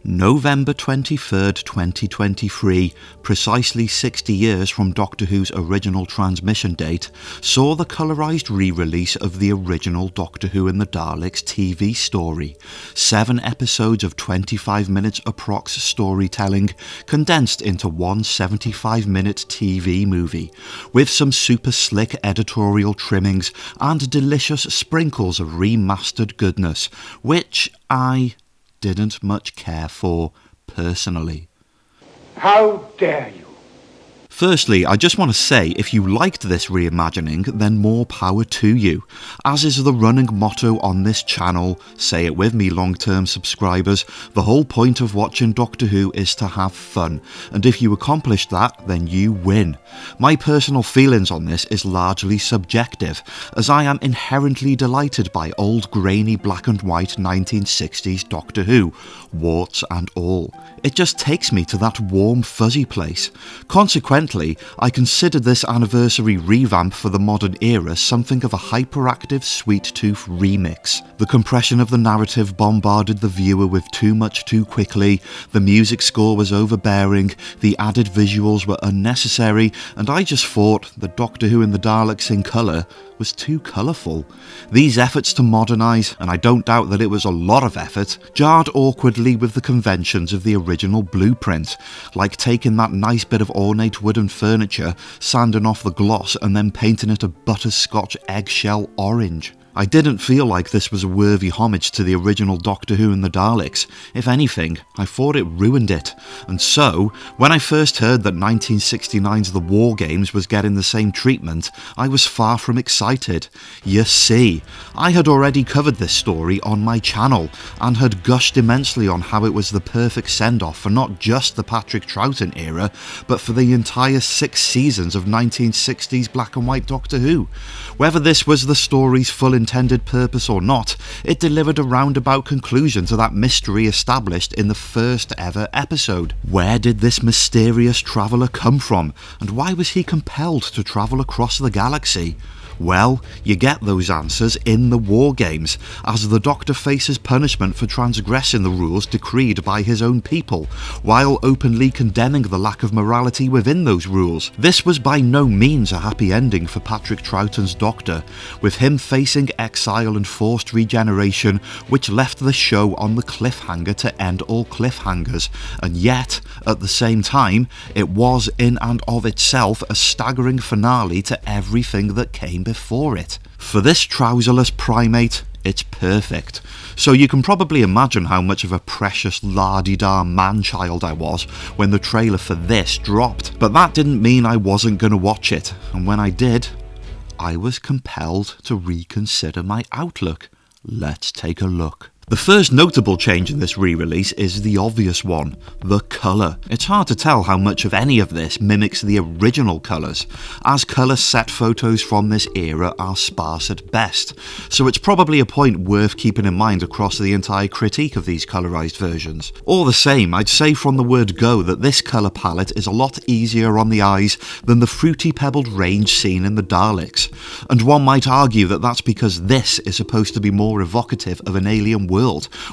November 23rd, 2023, precisely 60 years from Doctor Who's original transmission date, saw the colorised re-release of the original Doctor Who and the Daleks TV story. 7 episodes of 25 minutes approx storytelling, condensed into one 75-minute TV movie, with some super slick editorial trimmings and delicious sprinkles of remastered goodness, which I didn't much care for, personally. How dare you? Firstly, I just want to say, if you liked this reimagining, then more power to you. As is the running motto on this channel, say it with me long-term subscribers, the whole point of watching Doctor Who is to have fun, and if you accomplish that, then you win. My personal feelings on this is largely subjective, as I am inherently delighted by old grainy black and white 1960s Doctor Who, warts and all. It just takes me to that warm fuzzy place. Consequently, I considered this anniversary revamp for the modern era something of a hyperactive sweet tooth remix. The compression of the narrative bombarded the viewer with too much too quickly, the music score was overbearing, the added visuals were unnecessary, and I just thought the Doctor Who and the Daleks in colour was too colourful. These efforts to modernise, and I don't doubt that it was a lot of effort, jarred awkwardly with the conventions of the original blueprint, like taking that nice bit of ornate wooden furniture, sanding off the gloss and then painting it a butterscotch eggshell orange. I didn't feel like this was a worthy homage to the original Doctor Who and the Daleks. If anything, I thought it ruined it. And so, when I first heard that 1969's The War Games was getting the same treatment, I was far from excited. You see, I had already covered this story on my channel, and had gushed immensely on how it was the perfect send-off for not just the Patrick Troughton era, but for the entire 6 seasons of 1960s black and white Doctor Who. Whether this was the story's full intended purpose or not, it delivered a roundabout conclusion to that mystery established in the first ever episode. Where did this mysterious traveller come from, and why was he compelled to travel across the galaxy? Well, you get those answers in the War Games, as the Doctor faces punishment for transgressing the rules decreed by his own people, while openly condemning the lack of morality within those rules. This was by no means a happy ending for Patrick Troughton's Doctor, with him facing exile and forced regeneration, which left the show on the cliffhanger to end all cliffhangers, and yet, at the same time, it was in and of itself a staggering finale to everything that came before it. For this trouserless primate, it's perfect. So you can probably imagine how much of a precious la-di-da man-child I was when the trailer for this dropped. But that didn't mean I wasn't going to watch it, and when I did, I was compelled to reconsider my outlook. Let's take a look. The first notable change in this re-release is the obvious one, the colour. It's hard to tell how much of any of this mimics the original colours, as colour set photos from this era are sparse at best, so it's probably a point worth keeping in mind across the entire critique of these colorised versions. All the same, I'd say from the word go that this colour palette is a lot easier on the eyes than the fruity pebbled range seen in the Daleks, and one might argue that that's because this is supposed to be more evocative of an alien world,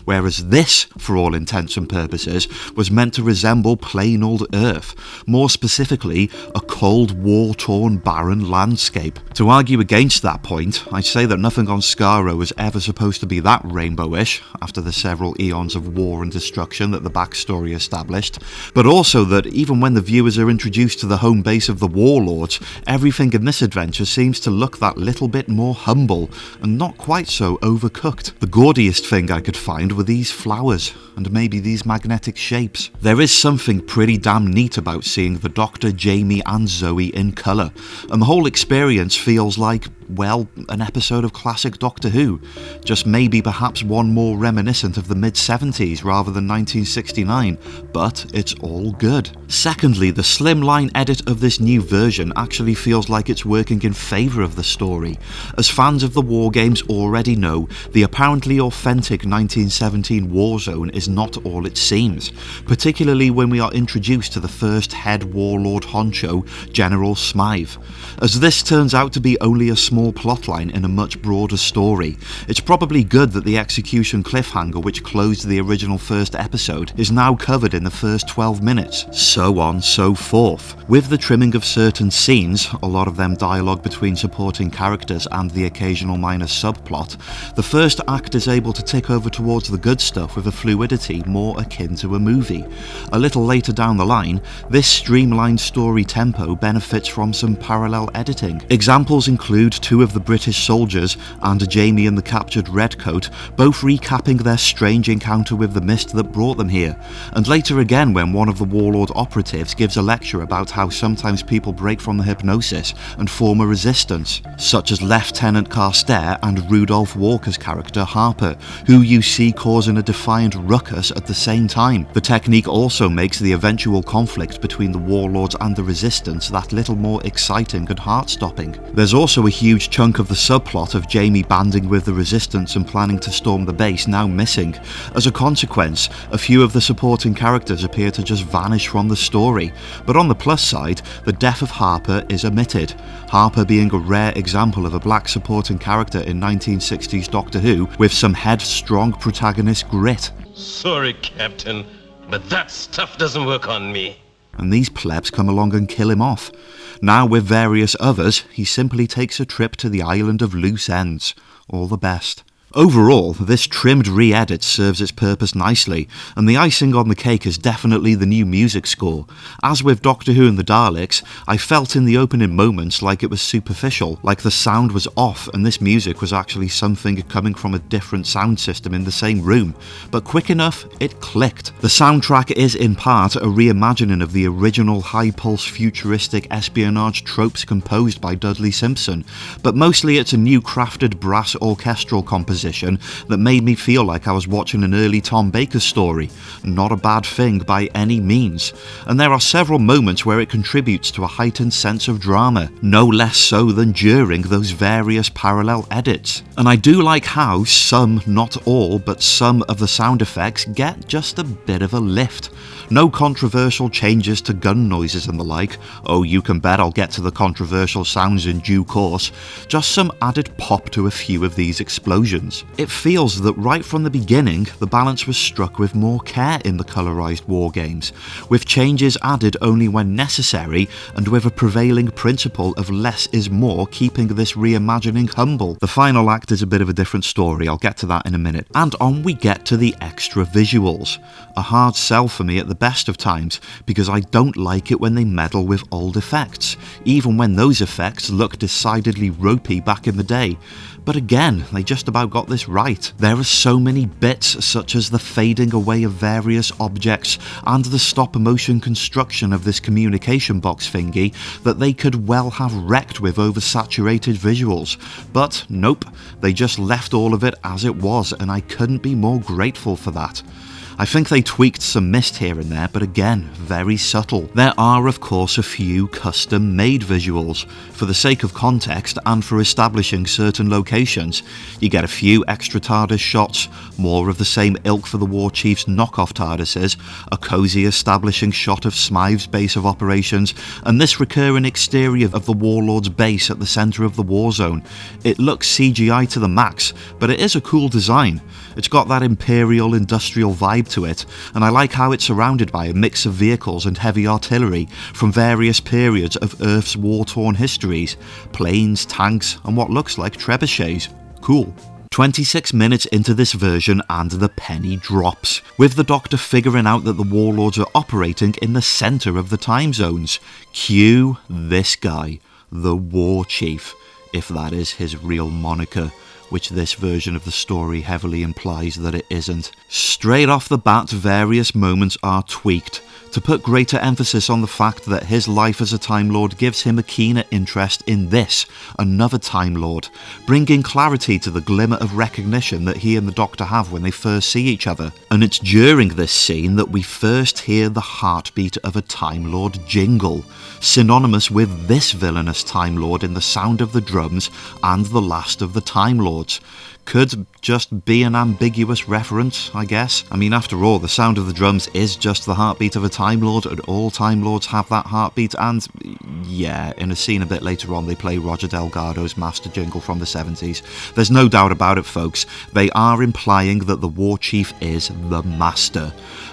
whereas this, for all intents and purposes, was meant to resemble plain old Earth, more specifically a cold, war-torn, barren landscape. To argue against that point, I'd say that nothing on Skaro was ever supposed to be that rainbowish, after the several eons of war and destruction that the backstory established, but also that even when the viewers are introduced to the home base of the warlords, everything in this adventure seems to look that little bit more humble, and not quite so overcooked. The gaudiest thing I could find were these flowers, and maybe these magnetic shapes. There is something pretty damn neat about seeing the Doctor, Jamie and Zoe in colour, and the whole experience feels like, well, an episode of classic Doctor Who, just maybe perhaps one more reminiscent of the mid-70s rather than 1969, but it's all good. Secondly, the slimline edit of this new version actually feels like it's working in favour of the story. As fans of the War Games already know, the apparently authentic futuristic 1917 war zone is not all it seems, particularly when we are introduced to the first head warlord honcho, General Smythe. As this turns out to be only a small plotline in a much broader story, it's probably good that the execution cliffhanger which closed the original first episode is now covered in the first 12 minutes, so on so forth. With the trimming of certain scenes, a lot of them dialogue between supporting characters and the occasional minor subplot, the first act is able to tick over towards the good stuff with a fluidity more akin to a movie. A little later down the line, this streamlined story tempo benefits from some parallel editing. Examples include two of the British soldiers and Jamie and the captured Redcoat both recapping their strange encounter with the mist that brought them here, and later again when one of the warlord operatives gives a lecture about how sometimes people break from the hypnosis and form a resistance, such as Lieutenant Carstairs and Rudolph Walker's character Harper, who you see causing a defiant ruckus at the same time. The technique also makes the eventual conflict between the warlords and the resistance that little more exciting and heart-stopping. There's also a huge chunk of the subplot of Jamie banding with the resistance and planning to storm the base now missing. As a consequence, a few of the supporting characters appear to just vanish from the story, but on the plus side, the death of Harper is omitted. Harper being a rare example of a black supporting character in 1960s Doctor Who with some headstrong protagonist grit. Sorry, Captain, but that stuff doesn't work on me. And these plebs come along and kill him off. Now with various others, he simply takes a trip to the island of loose ends. All the best. Overall, this trimmed re-edit serves its purpose nicely, and the icing on the cake is definitely the new music score. As with Doctor Who and the Daleks, I felt in the opening moments like it was superficial, like the sound was off and this music was actually something coming from a different sound system in the same room, but quick enough, it clicked. The soundtrack is in part a reimagining of the original high-pulse futuristic espionage tropes composed by Dudley Simpson, but mostly it's a new crafted brass orchestral composition that made me feel like I was watching an early Tom Baker story. Not a bad thing by any means. And there are several moments where it contributes to a heightened sense of drama, no less so than during those various parallel edits. And I do like how some, not all, but some of the sound effects get just a bit of a lift. No controversial changes to gun noises and the like. Oh, you can bet I'll get to the controversial sounds in due course. Just some added pop to a few of these explosions. It feels that right from the beginning, the balance was struck with more care in the colorized war games, with changes added only when necessary, and with a prevailing principle of less is more keeping this reimagining humble. The final act is a bit of a different story, I'll get to that in a minute. And on we get to the extra visuals. A hard sell for me at the best of times, because I don't like it when they meddle with old effects, even when those effects look decidedly ropey back in the day. But again, they just about got this right. There are so many bits, such as the fading away of various objects and the stop-motion construction of this communication box thingy, that they could well have wrecked with oversaturated visuals. But nope, they just left all of it as it was, and I couldn't be more grateful for that. I think they tweaked some mist here and there, but again, very subtle. There are of course a few custom-made visuals. For the sake of context and for establishing certain locations, you get a few extra TARDIS shots, more of the same ilk for the War Chief's knockoff TARDISes, a cosy establishing shot of Smythe's base of operations, and this recurring exterior of the Warlord's base at the centre of the war zone. It looks CGI to the max, but it is a cool design. It's got that imperial industrial vibe to it, and I like how it's surrounded by a mix of vehicles and heavy artillery from various periods of Earth's war-torn histories, planes, tanks, and what looks like trebuchets. Cool. 26 minutes into this version and the penny drops, with the Doctor figuring out that the Warlords are operating in the centre of the time zones. Cue this guy, the War Chief, if that is his real moniker, which this version of the story heavily implies that it isn't. Straight off the bat, various moments are tweaked to put greater emphasis on the fact that his life as a Time Lord gives him a keener interest in this, another Time Lord, bringing clarity to the glimmer of recognition that he and the Doctor have when they first see each other. And it's during this scene that we first hear the heartbeat of a Time Lord jingle, synonymous with this villainous Time Lord in the sound of the drums and the last of the Time Lords. could just be an ambiguous reference, I guess. I mean, after all, the sound of the drums is just the heartbeat of a Time Lord, and all Time Lords have that heartbeat, and yeah, in a scene a bit later on, they play Roger Delgado's master jingle from the 70s. There's no doubt about it, folks. They are implying that the War Chief is the Master.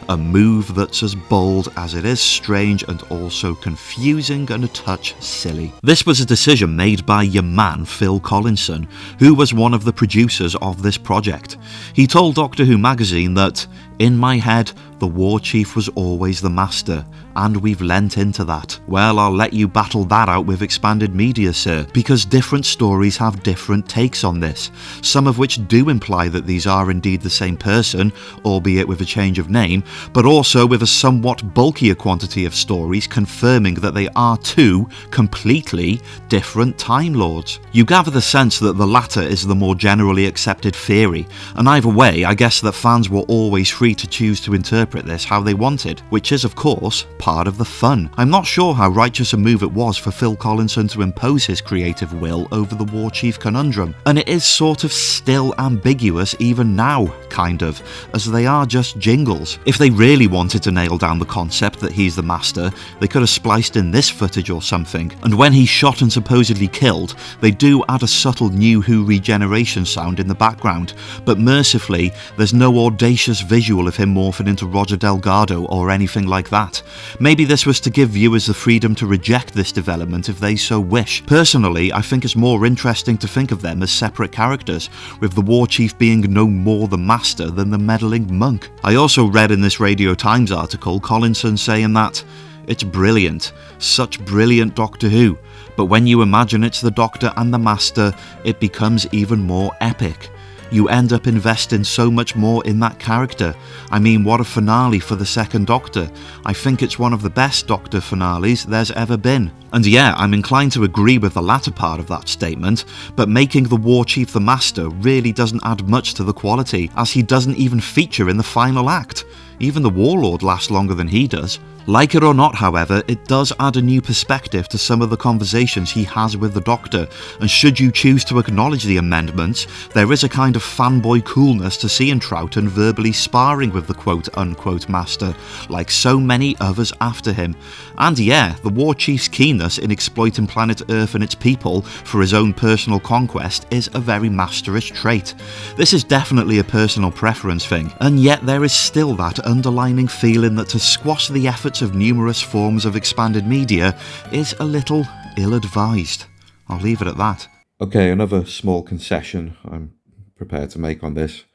A move that's as bold as it is strange and also confusing and a touch silly. This was a decision made by your man Phil Collinson, who was one of the producers of this project. He told Doctor Who magazine that, "In my head, the War Chief was always the Master, and we've lent into that." Well, I'll let you battle that out with expanded media, sir, because different stories have different takes on this, some of which do imply that these are indeed the same person, albeit with a change of name, but also with a somewhat bulkier quantity of stories confirming that they are two completely different Time Lords. You gather the sense that the latter is the more generally accepted theory, and either way, I guess that fans were always free to choose to interpret this how they wanted, which is of course part of the fun. I'm not sure how righteous a move it was for Phil Collinson to impose his creative will over the War Chief conundrum, and it is sort of still ambiguous even now, kind of, as they are just jingles. If they really wanted to nail down the concept that he's the Master, they could have spliced in this footage or something, and when he's shot and supposedly killed, they do add a subtle New Who regeneration sound in the background, but mercifully, there's no audacious visual of him morphing into Roger Delgado or anything like that. Maybe this was to give viewers the freedom to reject this development if they so wish. Personally, I think it's more interesting to think of them as separate characters, with the War Chief being no more the Master than the meddling monk. I also read in this Radio Times article Collinson saying that it's brilliant, such brilliant Doctor Who, but when you imagine it's the Doctor and the Master, it becomes even more epic. You end up investing so much more in that character. I mean, what a finale for the second Doctor. I think it's one of the best Doctor finales there's ever been. And yeah, I'm inclined to agree with the latter part of that statement, but making the War Chief the Master really doesn't add much to the quality, as he doesn't even feature in the final act. Even the Warlord lasts longer than he does. Like it or not, however, it does add a new perspective to some of the conversations he has with the Doctor, and should you choose to acknowledge the amendments, there is a kind of fanboy coolness to seeing Troughton verbally sparring with the quote-unquote Master, like so many others after him. And yeah, the War Chief's keenness in exploiting planet Earth and its people for his own personal conquest is a very masterish trait. This is definitely a personal preference thing, and yet there is still that underlining feeling that to squash the efforts of numerous forms of expanded media is a little ill-advised. I'll leave it at that. Okay, another small concession I'm prepared to make on this,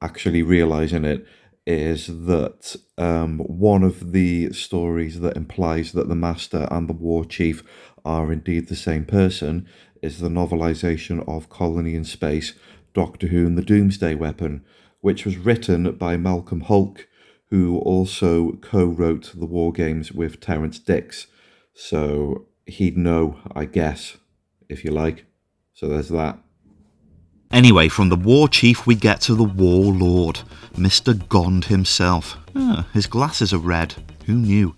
actually realising it, is that one of the stories that implies that the Master and the War Chief are indeed the same person is the novelisation of Colony in Space, Doctor Who and the Doomsday Weapon, which was written by Malcolm Hulke, who also co-wrote the War Games with Terrance Dicks. So he'd know, I guess, if you like. So there's that. Anyway, from the War Chief we get to the Warlord, Mr. Gond himself. His glasses are red. Who knew?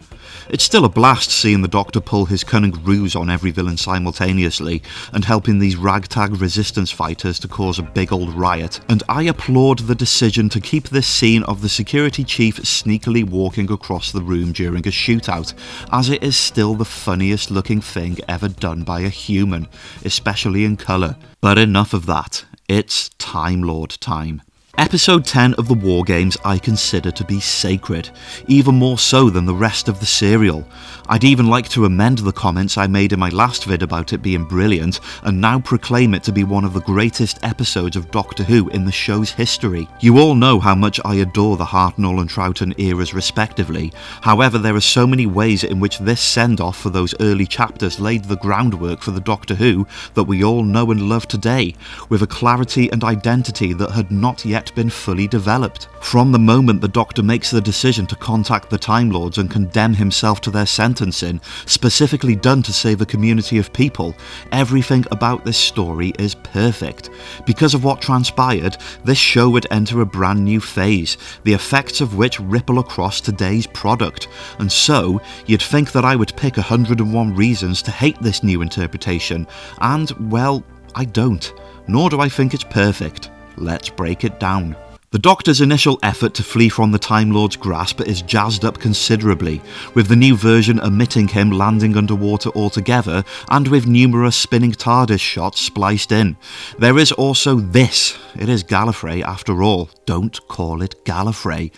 It's still a blast seeing the Doctor pull his cunning ruse on every villain simultaneously, and helping these ragtag resistance fighters to cause a big old riot, and I applaud the decision to keep this scene of the security chief sneakily walking across the room during a shootout, as it is still the funniest looking thing ever done by a human, especially in colour. But enough of that, it's Time Lord time. Episode 10 of the War Games I consider to be sacred, even more so than the rest of the serial. I'd even like to amend the comments I made in my last vid about it being brilliant, and now proclaim it to be one of the greatest episodes of Doctor Who in the show's history. You all know how much I adore the Hartnell and Troughton eras respectively, however there are so many ways in which this send-off for those early chapters laid the groundwork for the Doctor Who that we all know and love today, with a clarity and identity that had not yet been fully developed. From the moment the Doctor makes the decision to contact the Time Lords and condemn himself to their sentencing, specifically done to save a community of people, everything about this story is perfect. Because of what transpired, this show would enter a brand new phase, the effects of which ripple across today's product, and so you'd think that I would pick 101 reasons to hate this new interpretation, and well, I don't, nor do I think it's perfect. let's break it down. The Doctor's initial effort to flee from the Time Lord's grasp is jazzed up considerably, with the new version omitting him landing underwater altogether and with numerous spinning TARDIS shots spliced in. There is also this. It is Gallifrey after all. Don't call it Gallifrey.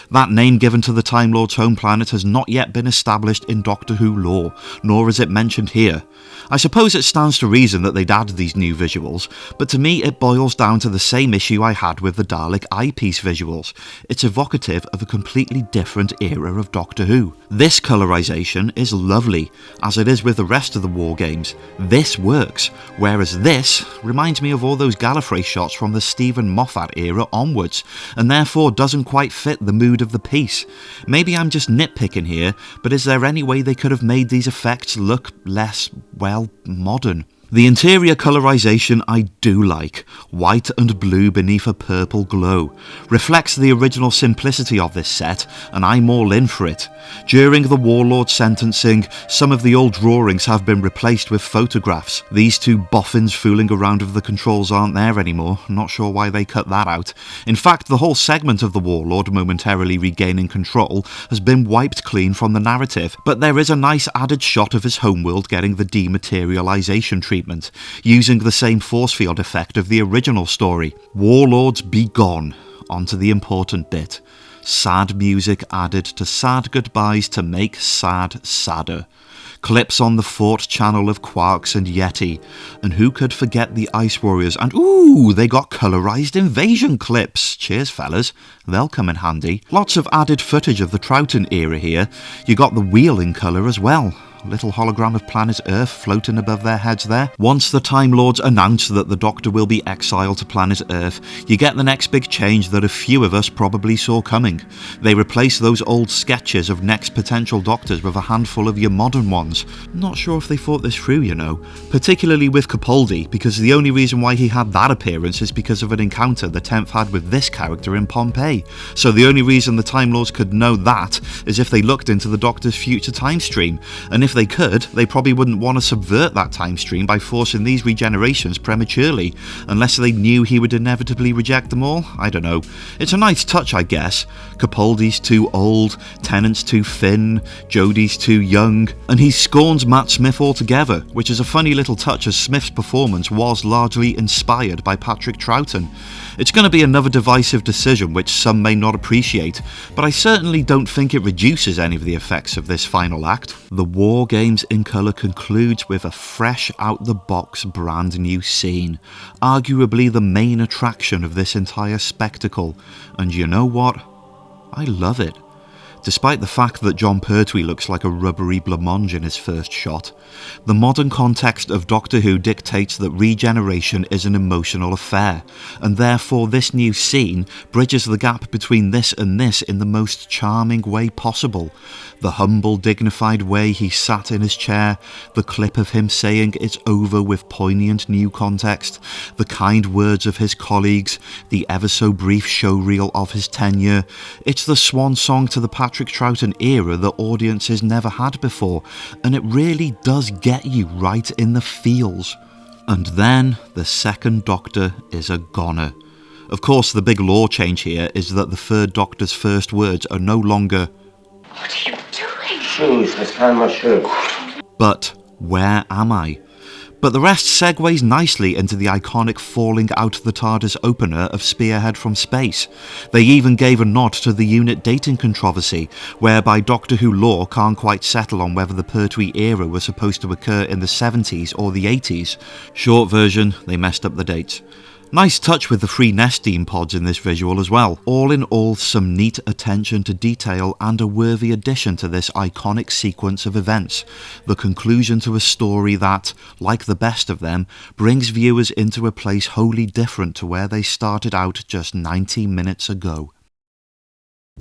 That name given to the Time Lord's home planet has not yet been established in Doctor Who lore, nor is it mentioned here. I suppose it stands to reason that they'd add these new visuals, but to me it boils down to the same issue I had with the Dalek eyepiece visuals. It's evocative of a completely different era of Doctor Who. This colorization is lovely, as it is with the rest of the war games. This works, whereas this reminds me of all those Gallifrey shots from the Stephen Moffat era onwards, and therefore doesn't quite fit the mood of the piece. Maybe I'm just nitpicking here, but is there any way they could have made these effects look less, well, modern? The interior colorization I do like, white and blue beneath a purple glow, reflects the original simplicity of this set, and I'm all in for it. During the Warlord sentencing, some of the old drawings have been replaced with photographs. These two boffins fooling around with the controls aren't there anymore, not sure why they cut that out. In fact, the whole segment of the Warlord momentarily regaining control has been wiped clean from the narrative, but there is a nice added shot of his homeworld getting the dematerialization treatment, using the same force field effect of the original story. Warlords be gone. Onto the important bit. Sad music added to sad goodbyes to make sad sadder. Clips on the Fort channel of Quarks and Yeti. And who could forget the Ice Warriors? And ooh, they got colorized invasion clips. Cheers, fellas. They'll come in handy. Lots of added footage of the Troughton era here. You got the wheel in colour as well. Little hologram of planet Earth floating above their heads there. Once the Time Lords announce that the Doctor will be exiled to planet Earth, you get the next big change that a few of us probably saw coming. They replace those old sketches of next potential Doctors with a handful of your modern ones. Not sure if they thought this through, you know. Particularly with Capaldi, because the only reason why he had that appearance is because of an encounter the 10th had with this character in Pompeii. So the only reason the Time Lords could know that is if they looked into the Doctor's future time stream. And if they could, they probably wouldn't want to subvert that time stream by forcing these regenerations prematurely, unless they knew he would inevitably reject them all. I don't know. It's a nice touch, I guess. Capaldi's too old, Tennant's too thin, Jodie's too young, and he scorns Matt Smith altogether, which is a funny little touch as Smith's performance was largely inspired by Patrick Troughton. It's going to be another divisive decision which some may not appreciate, but I certainly don't think it reduces any of the effects of this final act. The War Games in colour concludes with a fresh out-the-box brand new scene, arguably the main attraction of this entire spectacle, and you know what? I love it. Despite the fact that Jon Pertwee looks like a rubbery blancmange in his first shot, the modern context of Doctor Who dictates that regeneration is an emotional affair, and therefore this new scene bridges the gap between this and this in the most charming way possible. The humble, dignified way he sat in his chair, the clip of him saying it's over with poignant new context, the kind words of his colleagues, the ever so brief showreel of his tenure. It's the swan song to the Patrick Troughton era that audiences never had before, and it really does get you right in the feels. And then the second Doctor is a goner. Of course, the big lore change here is that the third Doctor's first words are no longer, What are you doing? Shoes, let's find my shoes. but where am I? But the rest segues nicely into the iconic falling out the TARDIS opener of Spearhead from Space. They even gave a nod to the unit dating controversy, whereby Doctor Who lore can't quite settle on whether the Pertwee era was supposed to occur in the 70s or the 80s. Short version, they messed up the dates. Nice touch with the free Nestine pods in this visual as well. All in all, some neat attention to detail and a worthy addition to this iconic sequence of events. The conclusion to a story that, like the best of them, brings viewers into a place wholly different to where they started out just 90 minutes ago.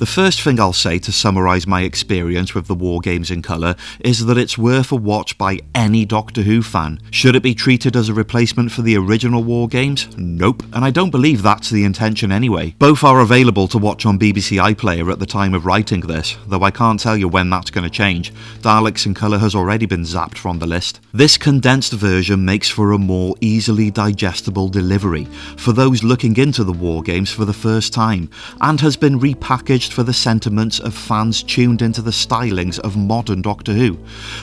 The first thing I'll say to summarise my experience with the War Games in colour is that it's worth a watch by any Doctor Who fan. Should it be treated as a replacement for the original War Games? Nope, and I don't believe that's the intention anyway. Both are available to watch on BBC iPlayer at the time of writing this, though I can't tell you when that's going to change. Daleks in colour has already been zapped from the list. This condensed version makes for a more easily digestible delivery for those looking into the War Games for the first time, and has been repackaged for the sentiments of fans tuned into the stylings of modern Doctor Who.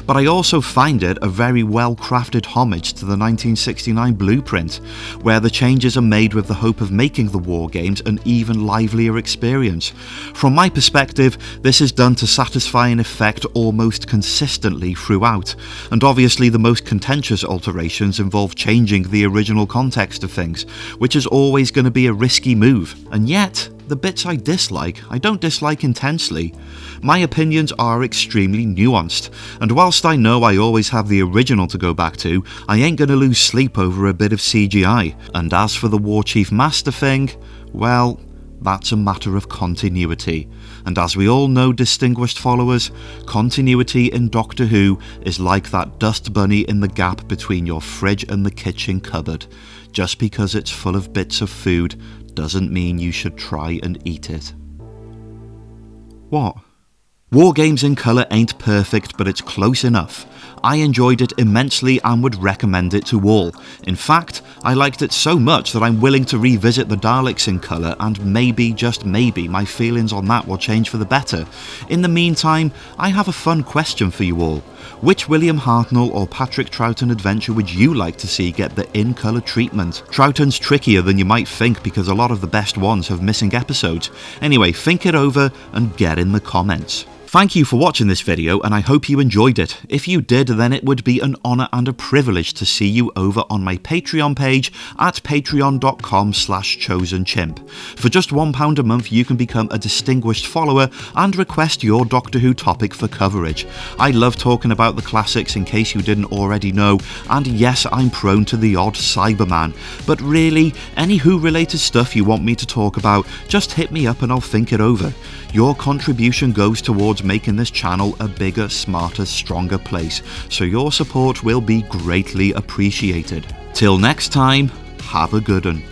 But I also find it a very well crafted homage to the 1969 blueprint, where the changes are made with the hope of making the War Games an even livelier experience. From my perspective, this is done to satisfy an effect almost consistently throughout, and obviously the most contentious alterations involve changing the original context of things, which is always going to be a risky move. And yet, the bits I dislike, I don't dislike intensely. My opinions are extremely nuanced, and whilst I know I always have the original to go back to, I ain't gonna lose sleep over a bit of CGI. And as for the War Chief Master thing, well, that's a matter of continuity. And as we all know, distinguished followers, continuity in Doctor Who is like that dust bunny in the gap between your fridge and the kitchen cupboard. Just because it's full of bits of food doesn't mean you should try and eat it. What? War Games in colour ain't perfect, but it's close enough. I enjoyed it immensely and would recommend it to all. In fact, I liked it so much that I'm willing to revisit the Daleks in colour, and maybe, just maybe, my feelings on that will change for the better. In the meantime, I have a fun question for you all. Which William Hartnell or Patrick Troughton adventure would you like to see get the in-colour treatment? Troughton's trickier than you might think because a lot of the best ones have missing episodes. Anyway, think it over and get in the comments. Thank you for watching this video, and I hope you enjoyed it. If you did, then it would be an honour and a privilege to see you over on my Patreon page at patreon.com/chosenchimp. For just £1 a month, you can become a distinguished follower and request your Doctor Who topic for coverage. I love talking about the classics in case you didn't already know, and yes, I'm prone to the odd Cyberman. But really, any Who-related stuff you want me to talk about, just hit me up and I'll think it over. Your contribution goes towards making this channel a bigger, smarter, stronger place, so your support will be greatly appreciated. Till next time, have a good one.